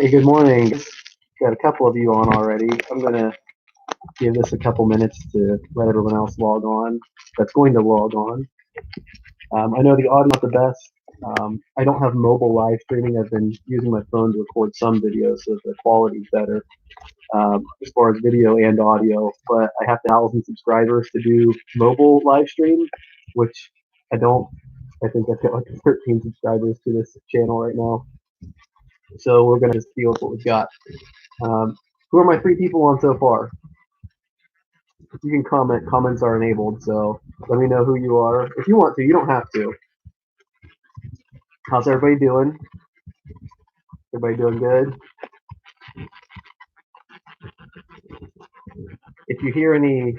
Hey, good morning. Got a couple of you on already. I'm gonna give this a couple minutes to let everyone else log on. That's going to log on. I know the audio's not the best. I don't have mobile live streaming. I've been using my phone to record some videos, so the quality's better as far as video and audio. But I have 1,000 subscribers to do mobile live stream, which I don't. I think I've got like 13 subscribers to this channel right now. So we're gonna just deal with what we've got. Who are my three people on so far? You can comment. Comments are enabled, so let me know who you are. If you want to, you don't have to. How's everybody doing? Everybody doing good? If you hear any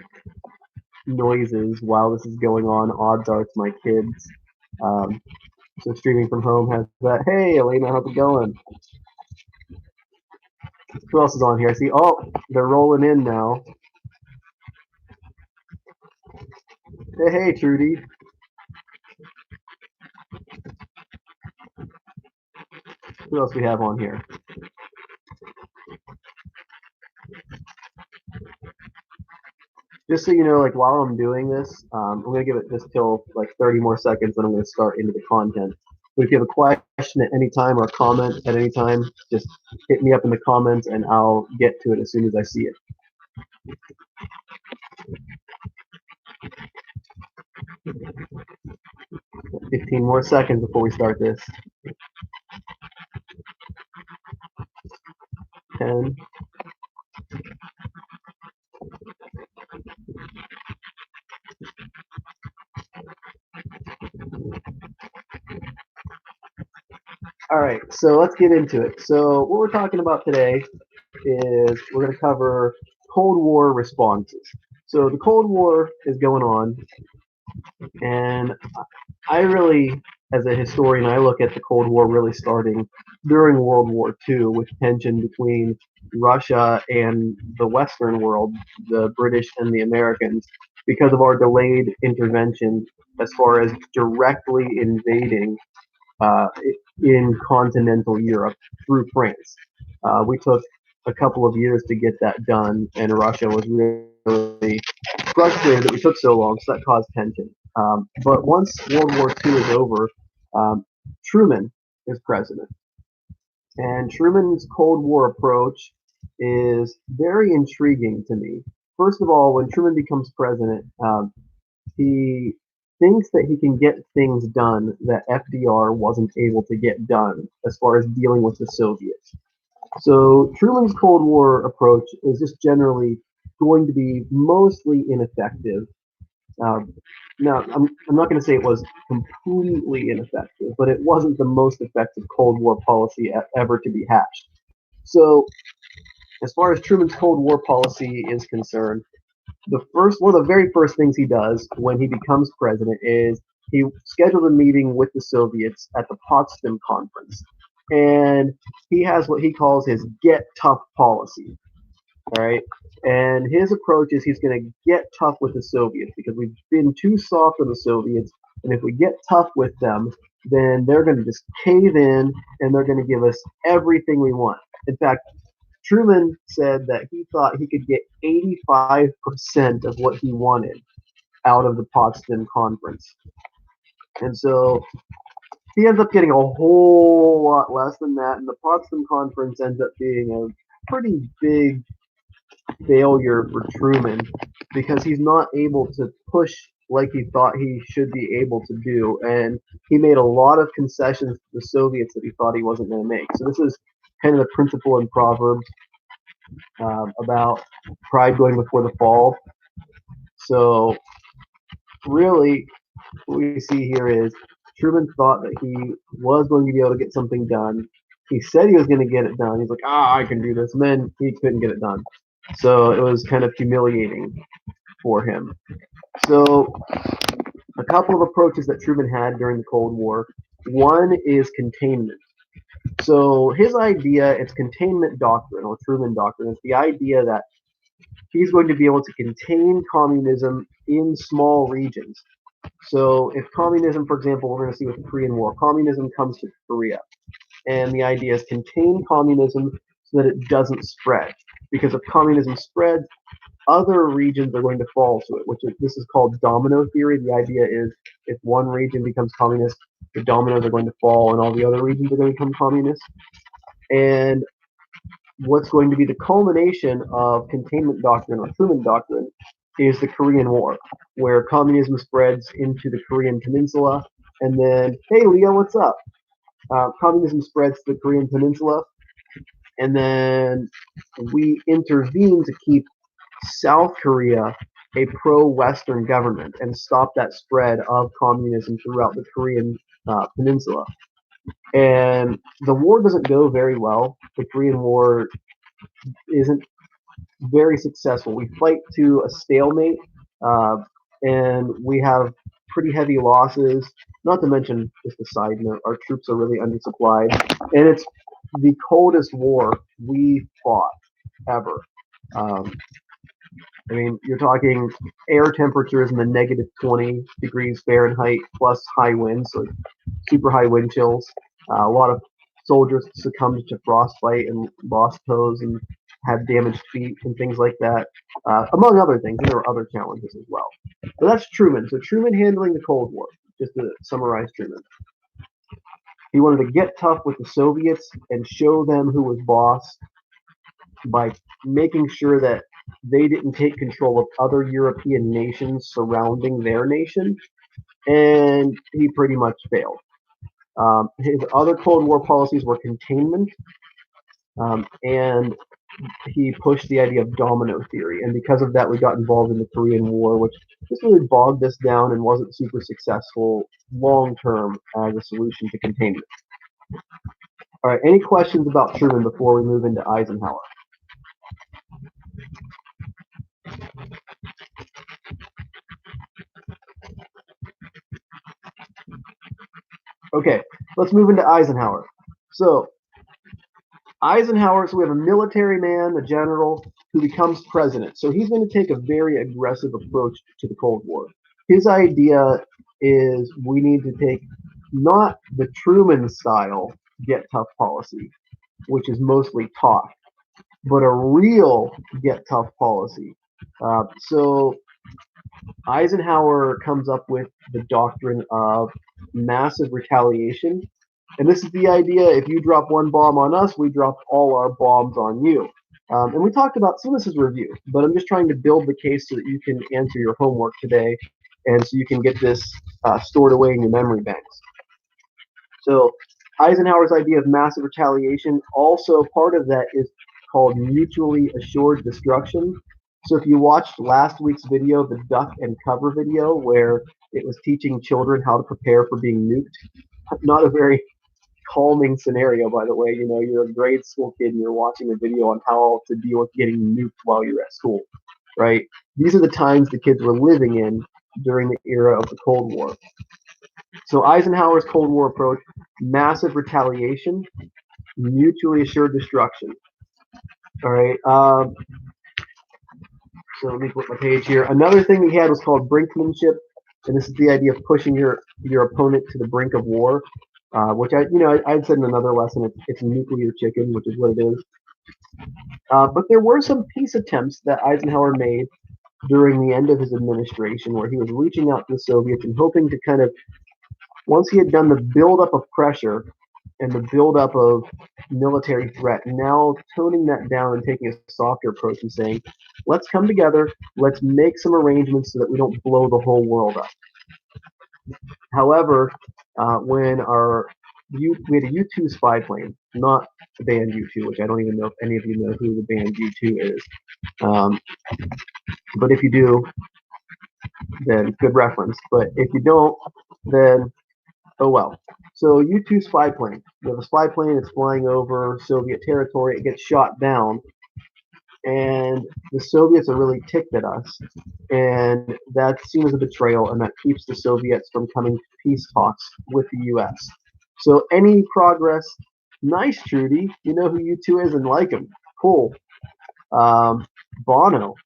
noises while this is going on, odds are it's my kids. So streaming from home has that. Hey, Elena, how's it going? Who else is on here? I see. Oh, they're rolling in now. Hey, Trudy. Who else we have on here? Just so you know, like while I'm doing this, I'm gonna give it just till like 30 more seconds, and I'm gonna start into the content. But if you have a question at any time or a comment at any time, just hit me up in the comments, and I'll get to it as soon as I see it. 15 more seconds before we start this. 10. All right, so let's get into it. So what we're talking about today is we're going to cover Cold War responses. So the Cold War is going on, and I really, as a historian, I look at the Cold War really starting during World War II with tension between Russia and the Western world, the British and the Americans, because of our delayed intervention as far as directly invading uh, in continental Europe through France. We took a couple of years to get that done, and Russia was really frustrated that we took so long, so that caused tension. But once World War II is over, um, Truman is president. And Truman's Cold War approach is very intriguing to me. First of all, when Truman becomes president, he thinks that he can get things done that FDR wasn't able to get done as far as dealing with the Soviets. So Truman's Cold War approach is just generally going to be mostly ineffective. Now, I'm not going to say it was completely ineffective, but it wasn't the most effective Cold War policy ever to be hatched. So, as far as Truman's Cold War policy is concerned, one of the very first things he does when he becomes president is he scheduled a meeting with the Soviets at the Potsdam Conference, and he has what he calls his "get tough" policy. All right, and his approach is he's going to get tough with the Soviets because we've been too soft on the Soviets, and if we get tough with them, then they're going to just cave in and they're going to give us everything we want. In fact, Truman said that he thought he could get 85% of what he wanted out of the Potsdam Conference. And so he ends up getting a whole lot less than that, and the Potsdam Conference ends up being a pretty big failure for Truman because he's not able to push like he thought he should be able to do, and he made a lot of concessions to the Soviets that he thought he wasn't going to make. So this is kind of the principle in Proverbs about pride going before the fall. So really, what we see here is Truman thought that he was going to be able to get something done. He said he was going to get it done. He's like, I can do this. And then he couldn't get it done. So it was kind of humiliating for him. So a couple of approaches that Truman had during the Cold War. One is containment. So his idea, it's containment doctrine or Truman doctrine. It's the idea that he's going to be able to contain communism in small regions. So if communism, for example, we're going to see with the Korean War, communism comes to Korea. and the idea is contain communism so that it doesn't spread. Because if communism spreads, other regions are going to fall to it, this is called domino theory. The idea is if one region becomes communist, the dominoes are going to fall and all the other regions are going to become communist. And what's going to be the culmination of containment doctrine or Truman doctrine is the Korean War, where communism spreads into the Korean Peninsula. And then, hey, Leo, what's up? Communism spreads to the Korean Peninsula. And then we intervene to keep South Korea a pro-Western government and stop that spread of communism throughout the Korean Peninsula. And the war doesn't go very well. The Korean War isn't very successful. We fight to a stalemate, uh, and we have pretty heavy losses. Not to mention, just a side note, our troops are really undersupplied, and it's the coldest war we fought ever. Um, I mean, you're talking air temperatures in the negative 20 degrees Fahrenheit plus high winds, so super high wind chills. A lot of soldiers succumbed to frostbite and lost toes and had damaged feet and things like that, among other things. And there were other challenges as well. But that's Truman. So Truman handling the Cold War, just to summarize Truman. He wanted to get tough with the Soviets and show them who was boss by making sure that they didn't take control of other European nations surrounding their nation, and he pretty much failed. His other Cold War policies were containment, and he pushed the idea of domino theory. And because of that, we got involved in the Korean War, which just really bogged us down and wasn't super successful long term as a solution to containment. All right, any questions about Truman before we move into Eisenhower? Okay, let's move into Eisenhower. So Eisenhower, so we have a military man, a general, who becomes president. So he's going to take a very aggressive approach to the Cold War. His idea is we need to take not the Truman style get tough policy, which is mostly talk, but a real get tough policy. So Eisenhower comes up with the doctrine of massive retaliation. And this is the idea, if you drop one bomb on us, we drop all our bombs on you. And we talked about, so this is review, but I'm just trying to build the case so that you can answer your homework today and so you can get this stored away in your memory banks. So Eisenhower's idea of massive retaliation, also part of that is called mutually assured destruction. So if you watched last week's video, the duck and cover video, where it was teaching children how to prepare for being nuked, not a very calming scenario, by the way. You know, you're a grade school kid and you're watching a video on how to deal with getting nuked while you're at school, right? These are the times the kids were living in during the era of the Cold War. So Eisenhower's Cold War approach, massive retaliation, mutually assured destruction. All right. So let me flip my page here. Another thing he had was called brinkmanship, and this is the idea of pushing your opponent to the brink of war, which I'd said in another lesson, it's nuclear chicken, which is what it is. But there were some peace attempts that Eisenhower made during the end of his administration, where he was reaching out to the Soviets and hoping to kind of, once he had done the buildup of pressure and the buildup of military threat, now toning that down and taking a softer approach and saying, let's come together, let's make some arrangements so that we don't blow the whole world up. However, when we had a U-2 spy plane, not the band U2, which I don't even know if any of you know who the band U2 is. But if you do, then good reference. But if you don't, then oh well. So U-2 spy plane. We have a spy plane that's flying over Soviet territory. It gets shot down, and the Soviets are really ticked at us, and that's seen as a betrayal, and that keeps the Soviets from coming to peace talks with the U.S. So any progress, nice, Trudy. You know who U2 is and like him. Cool. Bono.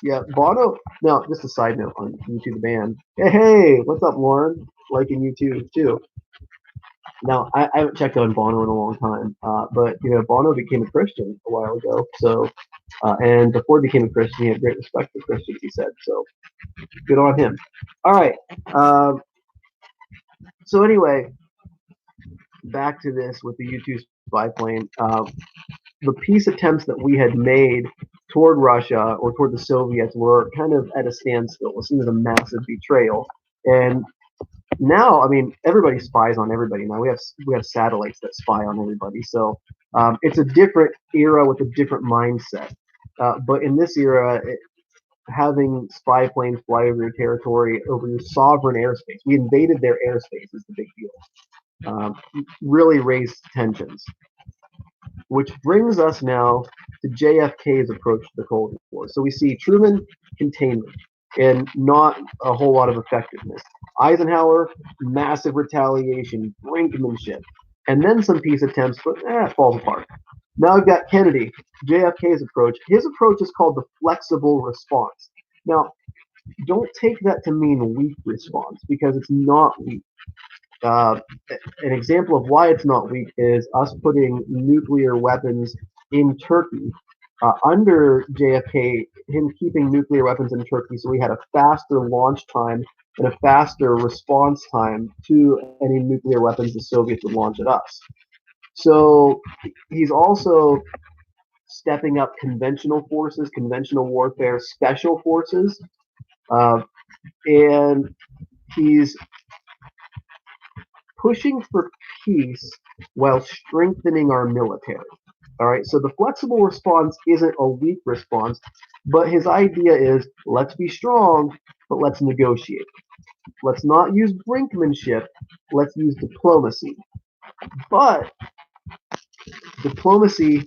Yeah, Bono. No, just a side note on U2 the band. Hey, what's up, Lauren? Liking U2 too. Now, I haven't checked on Bono in a long time, but Bono became a Christian a while ago. So, and before he became a Christian, he had great respect for Christians. He said, so good on him. All right. Um, so anyway, back to this with the U-2 spy plane. The peace attempts that we had made toward Russia or toward the Soviets were kind of at a standstill. It seems a massive betrayal. And now, I mean, everybody spies on everybody now. We have satellites that spy on everybody. So it's a different era with a different mindset. But in this era, having spy planes fly over your territory, over your sovereign airspace, we invaded their airspace is the big deal. Really raised tensions. Which brings us now to JFK's approach to the Cold War. So we see Truman containment and not a whole lot of effectiveness. Eisenhower, massive retaliation, brinkmanship, and then some peace attempts, but it falls apart. Now we've got Kennedy, JFK's approach. His approach is called the flexible response. Now, don't take that to mean weak response because it's not weak. Uh, an example of why it's not weak is us putting nuclear weapons in Turkey. Under JFK, him keeping nuclear weapons in Turkey, so we had a faster launch time and a faster response time to any nuclear weapons the Soviets would launch at us. So he's also stepping up conventional forces, conventional warfare, special forces, uh, and he's pushing for peace while strengthening our military. All right, so the flexible response isn't a weak response, but his idea is let's be strong, but let's negotiate. Let's not use brinkmanship, let's use diplomacy. But diplomacy,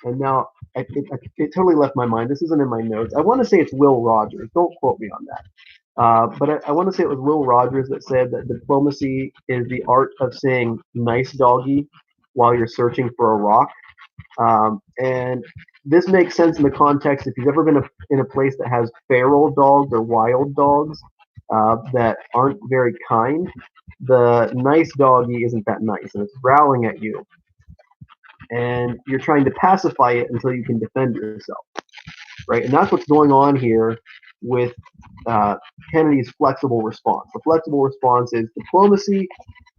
and now it totally left my mind. This isn't in my notes. I want to say it's Will Rogers. Don't quote me on that. But I want to say it was Will Rogers that said that diplomacy is the art of saying nice doggy while you're searching for a rock. And this makes sense in the context if you've ever been in a place that has feral dogs or wild dogs that aren't very kind. The nice doggy isn't that nice, and it's growling at you, and you're trying to pacify it until you can defend yourself, right? And that's what's going on here with uh, Kennedy's flexible response. The flexible response is diplomacy,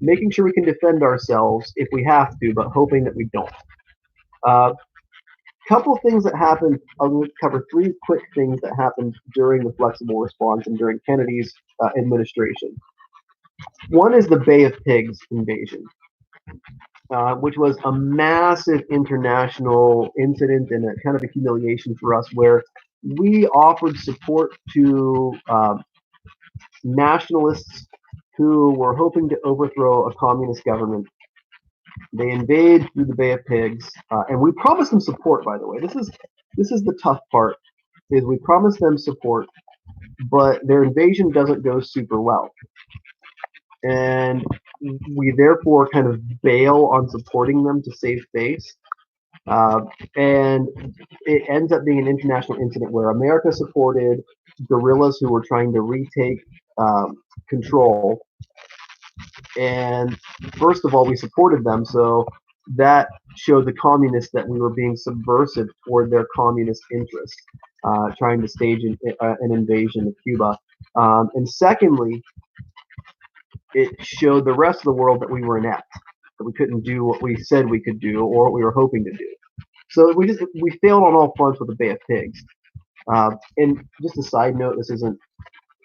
making sure we can defend ourselves if we have to, but hoping that we don't. Couple things that happened. I'm going to cover three quick things that happened during the flexible response and during Kennedy's administration. One is the Bay of Pigs invasion, which was a massive international incident and a kind of a humiliation for us, where we offered support to nationalists who were hoping to overthrow a communist government. They invade through the Bay of Pigs, and we promised them support. By the way, this is the tough part: is we promised them support, but their invasion doesn't go super well, and we therefore kind of bail on supporting them to save face. Uh, and it ends up being an international incident where America supported guerrillas who were trying to retake control. And first of all, we supported them, so that showed the communists that we were being subversive toward their communist interests, trying to stage an invasion of Cuba. And secondly, it showed the rest of the world that we were inept, that we couldn't do what we said we could do or what we were hoping to do. So we failed on all fronts with the Bay of Pigs. And just a side note, this isn't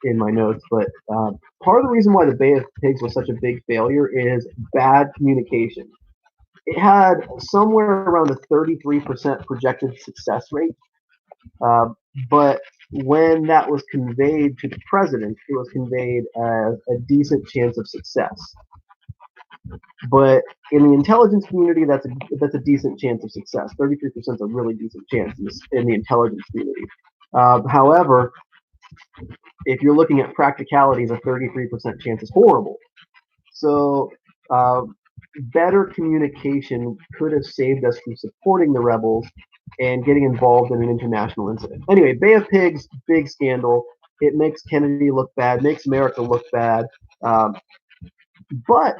in my notes, but part of the reason why the Bay of Pigs was such a big failure is bad communication. It had somewhere around a 33% projected success rate, uh, but when that was conveyed to the president, it was conveyed as a decent chance of success. But in the intelligence community, that's a decent chance of success. 33% is a really decent chance in the intelligence community. However, if you're looking at practicalities, a 33% chance is horrible. So, uh, better communication could have saved us from supporting the rebels and getting involved in an international incident. Anyway, Bay of Pigs, big scandal. It makes Kennedy look bad, makes America look bad. Um, but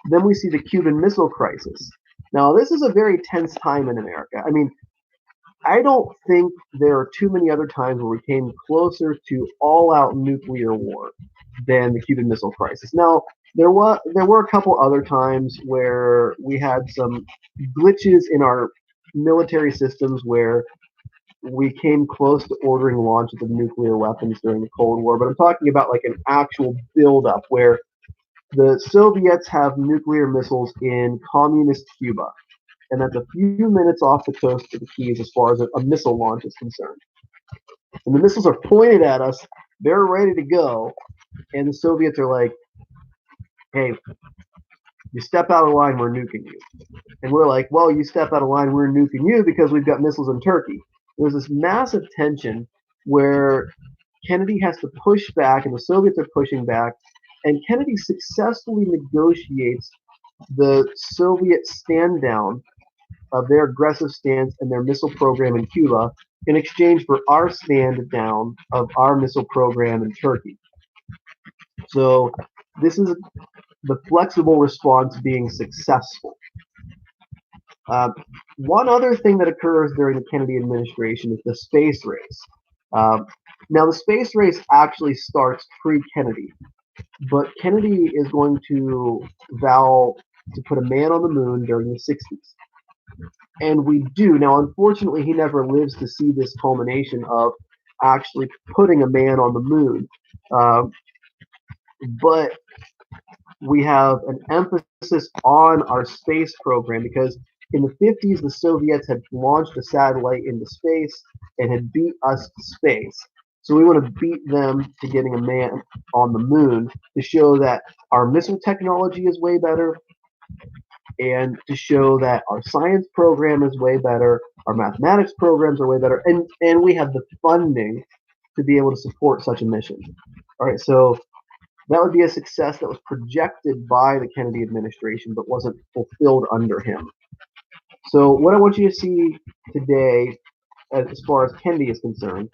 Then we see the Cuban Missile Crisis. Now, this is a very tense time in America. I mean, I don't think there are too many other times where we came closer to all-out nuclear war than the Cuban Missile Crisis. Now, there were a couple other times where we had some glitches in our military systems where we came close to ordering launches of nuclear weapons during the Cold War, but I'm talking about like an actual buildup where the Soviets have nuclear missiles in communist Cuba, and that's a few minutes off the coast of the Keys as far as a missile launch is concerned. And the missiles are pointed at us, they're ready to go, and the Soviets are like, hey, you step out of line, we're nuking you. And we're like, well, you step out of line, we're nuking you because we've got missiles in Turkey. There's this massive tension where Kennedy has to push back, and the Soviets are pushing back, and Kennedy successfully negotiates the Soviet stand down of their aggressive stance and their missile program in Cuba in exchange for our stand down of our missile program in Turkey. So this is the flexible response being successful. Uh, One other thing that occurs during the Kennedy administration is the space race. Now, the space race actually starts pre-Kennedy, but Kennedy is going to vow to put a man on the moon during the 60s. And we do. Now, unfortunately, he never lives to see this culmination of actually putting a man on the moon. Uh, but we have an emphasis on our space program because in the 50s, the Soviets had launched a satellite into space and had beat us to space. So we want to beat them to getting a man on the moon to show that our missile technology is way better and to show that our science program is way better, our mathematics programs are way better, and we have the funding to be able to support such a mission. All right, so that would be a success that was projected by the Kennedy administration but wasn't fulfilled under him. So, what I want you to see today, as far as Kennedy is concerned,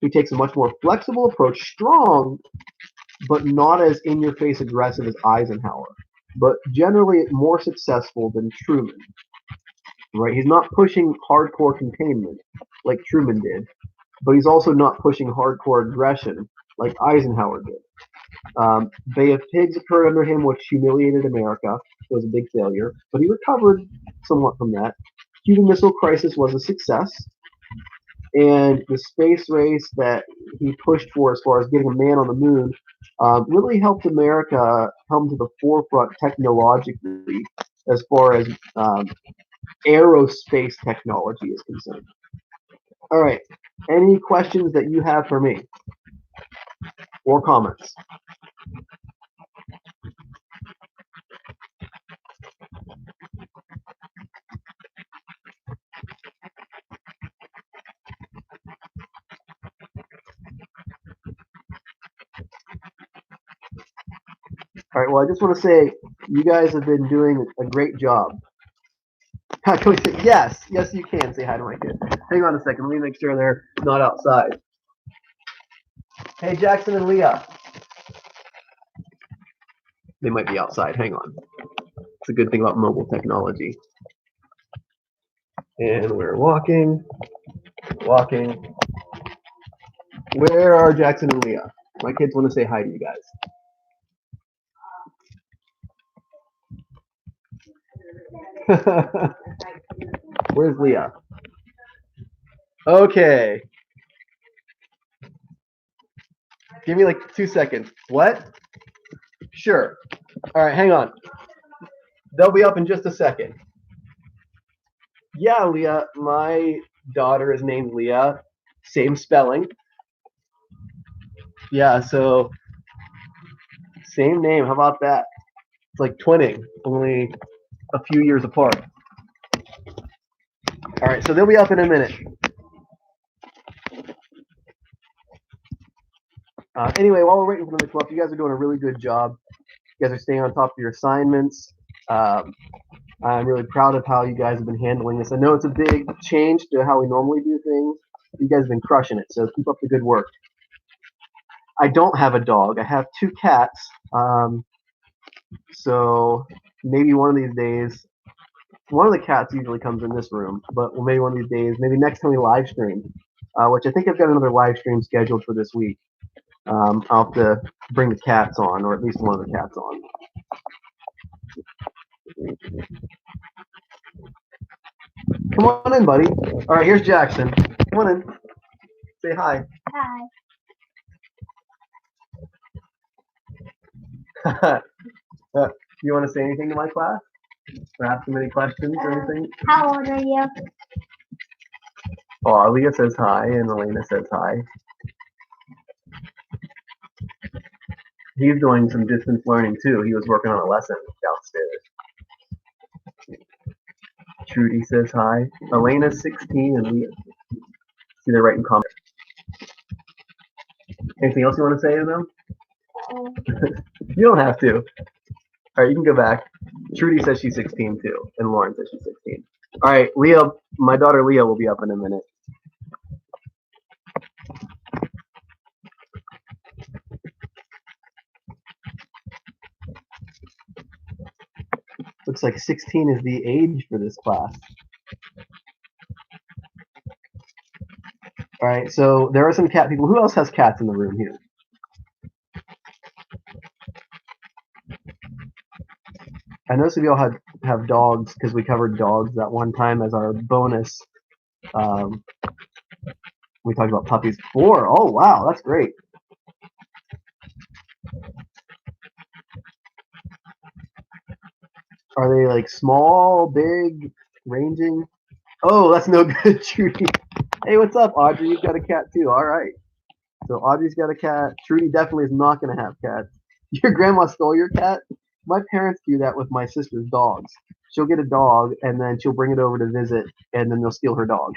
he takes a much more flexible approach, strong, but not as in your face aggressive as Eisenhower, but generally more successful than Truman. Right? He's not pushing hardcore containment like Truman did, but he's also not pushing hardcore aggression like Eisenhower did. Bay of Pigs occurred under him, which humiliated America. It was a big failure, but he recovered somewhat from that. Cuban Missile Crisis was a success, and the space race that he pushed for, as far as getting a man on the moon, really helped America come to the forefront technologically as far as aerospace technology is concerned. All right. Any questions that you have for me or comments? All right. Well, I just want to say you guys have been doing a great job. Yes, yes, you can say hi to my kid. Hang on a second. Let me make sure they're not outside. Hey, Jackson and Leah. They might be outside. Hang on. It's a good thing about mobile technology. And we're walking, walking. Where are Jackson and Leah? My kids want to say hi to you guys. Where's Leah? Okay. Give me like 2 seconds. What? Sure. All right, hang on. They'll be up in just a second. Yeah, Leah. My daughter is named Leah. Same spelling. Yeah, so same name. How about that? It's like twinning, only a few years apart. All right, so they'll be up in a minute. Anyway, while we're waiting for them to come up, you guys are doing a really good job. You guys are staying on top of your assignments. I'm really proud of how you guys have been handling this. I know it's a big change to how we normally do things. You guys have been crushing it, so keep up the good work. I don't have a dog. I have 2 cats. So maybe one of these days, one of the cats usually comes in this room, but maybe one of these days, maybe next time we live stream, which I think I've got another live stream scheduled for this week. I'll have to bring the cats on, or at least one of the cats on. Come on in, buddy. All right, here's Jackson. Come on in. Say hi. Hi. You want to say anything to my class? Or ask them any questions or anything? How old are you? Oh, Leah says hi, and Elena says hi. He's doing some distance learning too. He was working on a lesson downstairs. Trudy says hi. Elena's 16 and Leah. See, they're writing comments. Anything else you want to say to them? You don't have to. All right, you can go back. Trudy says she's 16 too, and Lauren says she's 16. All right, Leah, my daughter Leah will be up in a minute. Looks like 16 is the age for this class. All right, so there are some cat people. Who else has cats in the room here? I know some of y'all have dogs because we covered dogs that one time as our bonus. We talked about puppies before. Oh, wow, that's great. Are they like small, big, ranging? Oh, that's no good, Trudy. Hey, what's up, Audrey? You've got a cat too. All right. So Audrey's got a cat. Trudy definitely is not going to have cats. Your grandma stole your cat? My parents do that with my sister's dogs. She'll get a dog and then she'll bring it over to visit and then they'll steal her dog.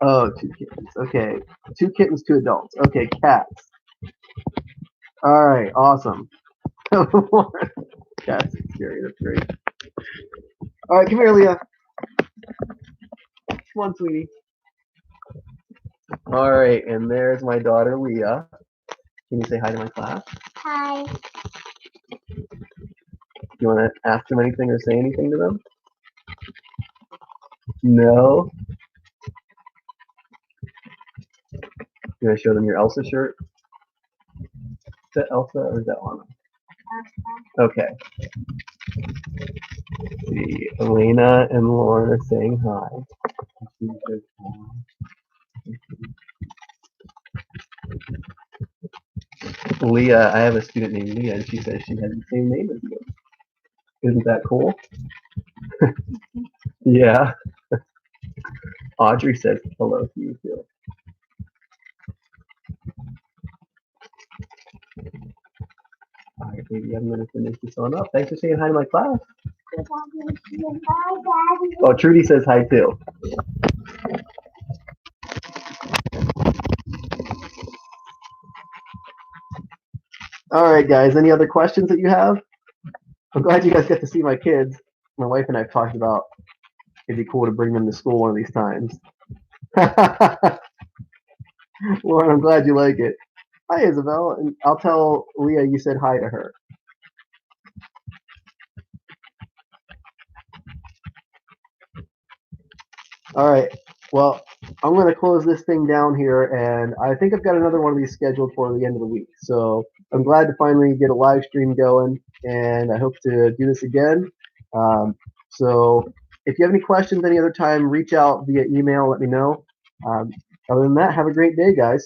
Oh, 2 kittens. Okay. 2 kittens, 2 adults. Okay, cats. All right, awesome. Cats are scary. That's great. All right, come here, Leah. Come on, sweetie. All right, and there's my daughter, Leah. Can you say hi to my class? Hi. You want to ask them anything or say anything to them? No? You want to show them your Elsa shirt? Is that Elsa or is that Anna? Okay. Let's see, Elena and Lauren are saying hi. Leah, I have a student named Leah, and she says she has the same name as you. Isn't that cool? Yeah. Audrey says hello to you too. All right, baby, I'm going to finish this one up. Thanks for saying hi to my class. Oh, Trudy says hi too. All right, guys, any other questions that you have? I'm glad you guys get to see my kids. My wife and I have talked about it'd be cool to bring them to school one of these times. Lauren, I'm glad you like it. Hi, Isabel, and I'll tell Leah you said hi to her. All right. Well, I'm going to close this thing down here, and I think I've got another one of these scheduled for the end of the week. So I'm glad to finally get a live stream going, and I hope to do this again. So if you have any questions any other time, reach out via email. Let me know. Other than that, have a great day, guys.